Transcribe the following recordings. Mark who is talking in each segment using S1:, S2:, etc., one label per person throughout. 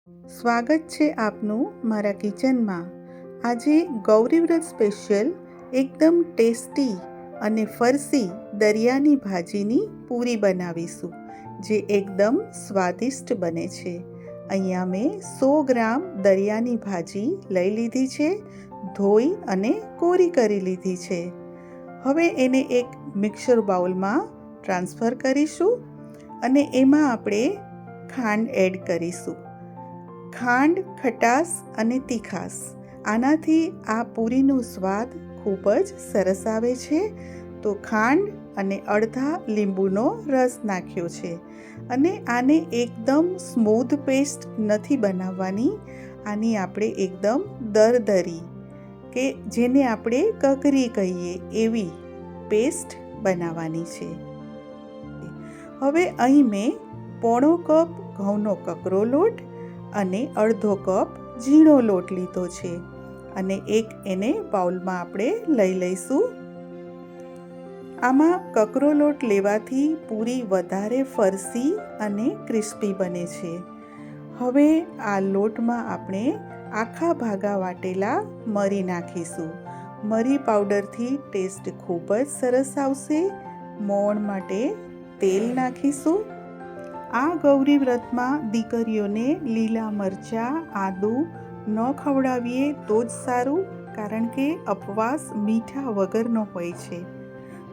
S1: સ્વાગત છે આપનું મારા કિચનમાં। આજે ગૌરી વ્રત સ્પેશિયલ એકદમ ટેસ્ટી અને ફરસી દરિયાની ભાજીની પૂરી બનાવીશું, જે એકદમ સ્વાદિષ્ટ બને છે। અહીંયા મેં 100 ગ્રામ દરિયાની ભાજી લઈ લીધી છે, ધોઈ અને કોરી કરી લીધી છે। હવે એને એક મિક્સર બાઉલમાં ટ્રાન્સફર કરીશું અને એમાં આપણે ખાંડ એડ કરીશું। ખાંડ, ખટાશ અને તીખાશ, આનાથી આ પૂરીનો સ્વાદ ખૂબ જ સરસ આવે છે। તો ખાંડ અને અડધા લીંબુનો રસ નાખ્યો છે અને આને એકદમ સ્મૂધ પેસ્ટ નથી બનાવવાની, આની આપણે એકદમ દરદરી કે જેને આપણે કકરી કહીએ એવી પેસ્ટ બનાવવાની છે। હવે અહીં મેં પોણો કપ ઘઉંનો કકરો લોટ અને અડધો કપ ઝીણો લોટ લીધો છે અને એને બાઉલમાં આપણે લઈ લઈશું। આમાં કકરો લોટ લેવાથી પૂરી વધારે ફરસી અને ક્રિસ્પી બને છે। હવે આ લોટમાં આપણે આખા ભાગા વાટેલા મરી નાખીશું। મરી પાવડરથી ટેસ્ટ ખૂબ જ સરસ આવશે। મોણ માટે તેલ નાખીશું। આ ગૌરી વ્રતમાં દીકરીઓને લીલા મરચાં, આદું ન ખવડાવીએ તો જ સારું, કારણ કે ઉપવાસ મીઠા વગરનો હોય છે।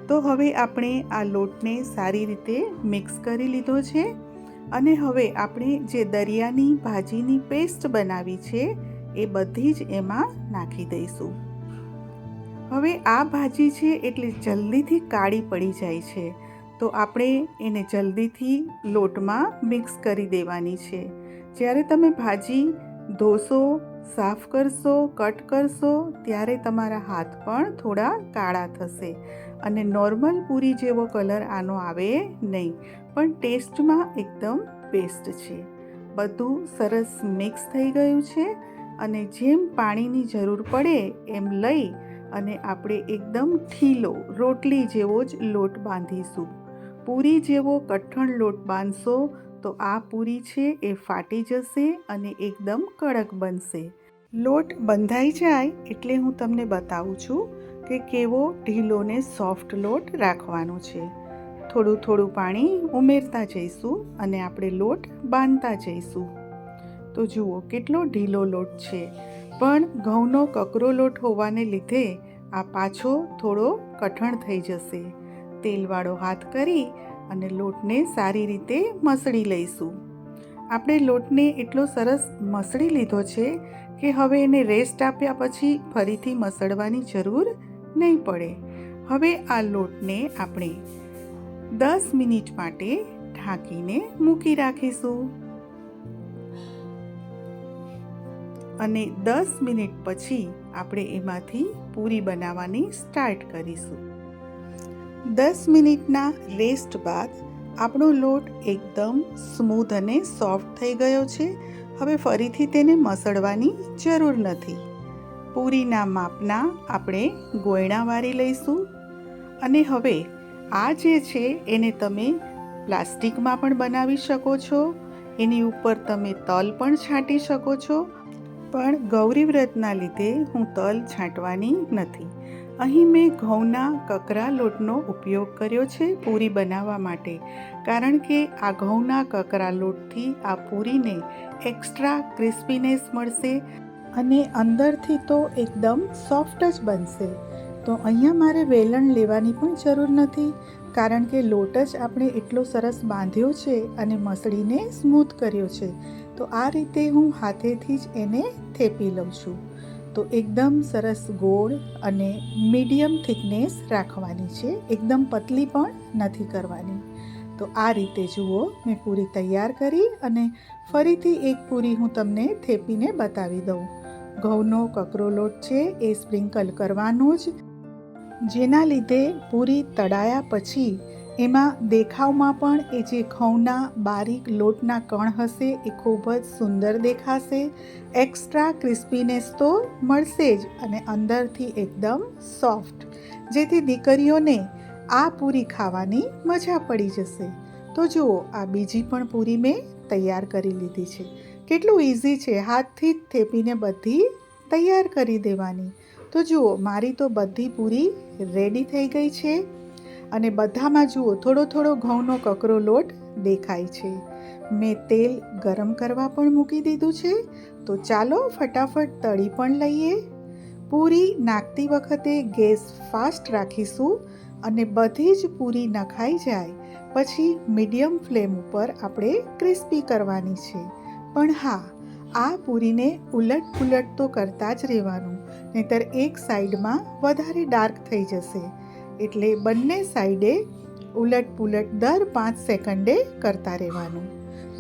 S1: તો હવે આપણે આ લોટને સારી રીતે મિક્સ કરી લીધો છે અને હવે આપણે જે દરિયાની ભાજીની પેસ્ટ બનાવી છે એ બધી જ એમાં નાખી દઈશું। હવે આ ભાજી છે એટલે જલ્દીથી કાળી પડી જાય છે, તો આપણે એને જલ્દીથી લોટમાં મિક્સ કરી દેવાની છે। જ્યારે તમે ભાજી ધોશો, સાફ કરશો, કટ કરશો ત્યારે તમારા હાથ પણ થોડા કાળા થશે અને નોર્મલ પૂરી જેવો કલર આનો આવે નહીં, પણ ટેસ્ટમાં એકદમ બેસ્ટ છે। બધું સરસ મિક્સ થઈ ગયું છે અને જેમ પાણીની જરૂર પડે એમ લઈ અને આપણે એકદમ ઢીલો રોટલી જેવો જ લોટ બાંધીશું। પૂરી જેવો કઠણ લોટ બાંધશો તો આ પૂરી છે એ ફાટી જશે અને એકદમ કડક બનશે। લોટ બંધાઈ જાય એટલે હું તમને બતાવું છું કે કેવો ઢીલો ને સોફ્ટ લોટ રાખવાનો છે। થોડું થોડું પાણી ઉમેરતા જઈશું અને આપણે લોટ બાંધતા જઈશું। તો જુઓ કેટલો ઢીલો લોટ છે, પણ ઘઉંનો કકરો લોટ હોવાને લીધે આ પાછો થોડો કઠણ થઈ જશે। તેલવાળો હાથ કરી અને લોટને સારી રીતે મસળી લઈશું। આપણે લોટને એટલો સરસ મસળી લીધો છે કે હવે એને રેસ્ટ આપ્યા પછી ફરીથી મસળવાની જરૂર નહીં પડે। હવે આ લોટને આપણે 10 મિનિટ માટે ઢાંકીને મૂકી રાખીશું અને 10 મિનિટ પછી આપણે એમાંથી પૂરી બનાવવાની સ્ટાર્ટ કરીશું। 10 મિનિટના રેસ્ટ બાદ આપણો લોટ એકદમ સ્મૂધ અને સોફ્ટ થઈ ગયો છે। હવે ફરીથી તેને મસળવાની જરૂર નથી। પૂરીના માપના આપણે ગોયણા વારી લઈશું અને હવે આ જે છે એને તમે પ્લાસ્ટિકમાં પણ બનાવી શકો છો, એની ઉપર તમે તલ પણ છાંટી શકો છો, પણ ગૌરી વ્રતના લીધે હું તલ છાંટવાની નથી। અહીં મેં ઘઉંના કકરા લોટનો ઉપયોગ કર્યો છે પૂરી બનાવવા માટે, કારણ કે આ ઘઉંના કકરા લોટથી આ પૂરીને એક્સ્ટ્રા ક્રિસ્પીનેસ મળશે અને અંદરથી તો એકદમ સોફ્ટ જ બનશે। તો અહીંયા મારે વેલણ લેવાની પણ જરૂર નથી, કારણ કે લોટ જ આપણે એટલો સરસ બાંધ્યો છે અને મસળીને સ્મૂથ કર્યો છે। તો આ રીતે હું હાથેથી જ એને થેપી લઉં છું। તો એકદમ સરસ ગોળ અને મીડિયમ થિકનેસ રાખવાની છે, એકદમ પતલી પણ નથી કરવાની। તો આ રીતે જુઓ મેં પૂરી તૈયાર કરી અને ફરીથી એક પૂરી હું તમને થેપીને બતાવી દઉં। ઘઉંનો કકરો લોટ છે એ સ્પ્રિંકલ કરવાનો જ, જેના લીધે પૂરી તળાયા પછી એમાં દેખાવમાં પણ એ જે ઘઉંના બારીક લોટના કણ હશે એ ખૂબ જ સુંદર દેખાશે। એક્સ્ટ્રા ક્રિસ્પીનેસ તો મળશે જ અને અંદરથી એકદમ સોફ્ટ, જેથી દીકરીઓને આ પૂરી ખાવાની મજા પડી જશે। તો જુઓ આ બીજી પણ પૂરી મેં તૈયાર કરી લીધી છે। કેટલું ઇઝી છે, હાથથી જ થેપીને બધી તૈયાર કરી દેવાની. તો જુઓ, મારી તો બધી પૂરી રેડી થઈ ગઈ છે અને બધામાં જુઓ થોડો થોડો ઘઉંનો કકરો લોટ દેખાય છે. મેં તેલ ગરમ કરવા પણ મૂકી દીધું છે. તો ચાલો ફટાફટ તળી પણ લઈએ. પૂરી નાખતી વખતે ગેસ ફાસ્ટ રાખીશું અને બધી જ પૂરી નખાઈ જાય પછી મીડિયમ ફ્લેમ ઉપર આપણે ક્રિસ્પી કરવાની છે. પણ હા, આ પૂરીને ઉલટ પુલટ તો કરતા જ રહેવાનું, નહીંતર એક સાઈડમાં વધારે ડાર્ક થઈ જશે. એટલે બંને સાઈડે ઉલટ પુલટ દર 5 સેકન્ડે કરતા રહેવાનું.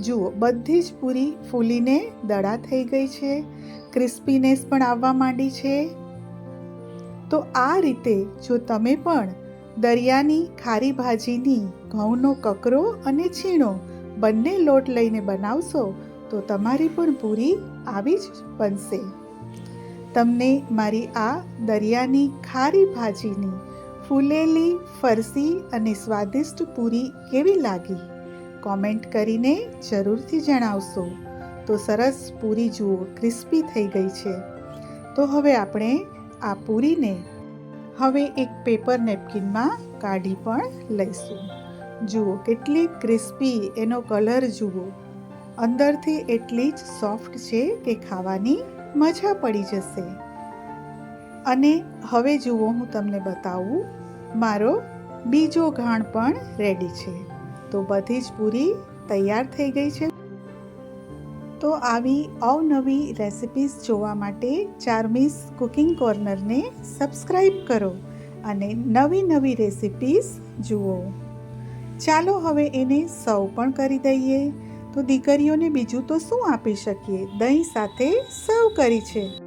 S1: જુઓ, બધી જ પૂરી ફૂલીને દડા થઈ ગઈ છે, ક્રિસ્પીનેસ પણ આવવા માંડી છે. તો આ રીતે જો તમે પણ દરિયાની ખારી ભાજીની ઘઉંનો કકરો અને છીણો બંને લોટ લઈને બનાવશો તો તમારી પણ પૂરી આવી જ બનશે. તમને મારી આ દરિયાની ખારી ભાજીની ફૂલેલી ફરસી અને સ્વાદિષ્ટ પૂરી કેવી લાગી? કોમેન્ટ કરીને જરૂરથી જણાવશો. તો સરસ પૂરી જુઓ ક્રિસ્પી થઈ ગઈ છે. તો હવે આપણે આ પૂરીને હવે એક પેપર નેપકિનમાં કાઢી પણ લઈશું. જુઓ કેટલી ક્રિસ્પી, એનો કલર જુઓ, અંદરથી એટલી જ સોફ્ટ છે કે ખાવાની મજા પડી જશે. અને હવે જુઓ, હું તમને બતાવું, મારો બીજો ઘાણ પણ રેડી છે. તો બધી જ પૂરી તૈયાર થઈ ગઈ છે. તો આવી અવનવી રેસિપીઝ જોવા માટે ચાર્મીસ કુકિંગ કોર્નરને સબસ્ક્રાઈબ કરો અને નવી નવી રેસિપીઝ જુઓ. ચાલો હવે એને સર્વ પણ કરી દઈએ. તો દીકરીઓને બીજું તો શું આપી શકીએ, દહીં સાથે સર્વ કરી છે.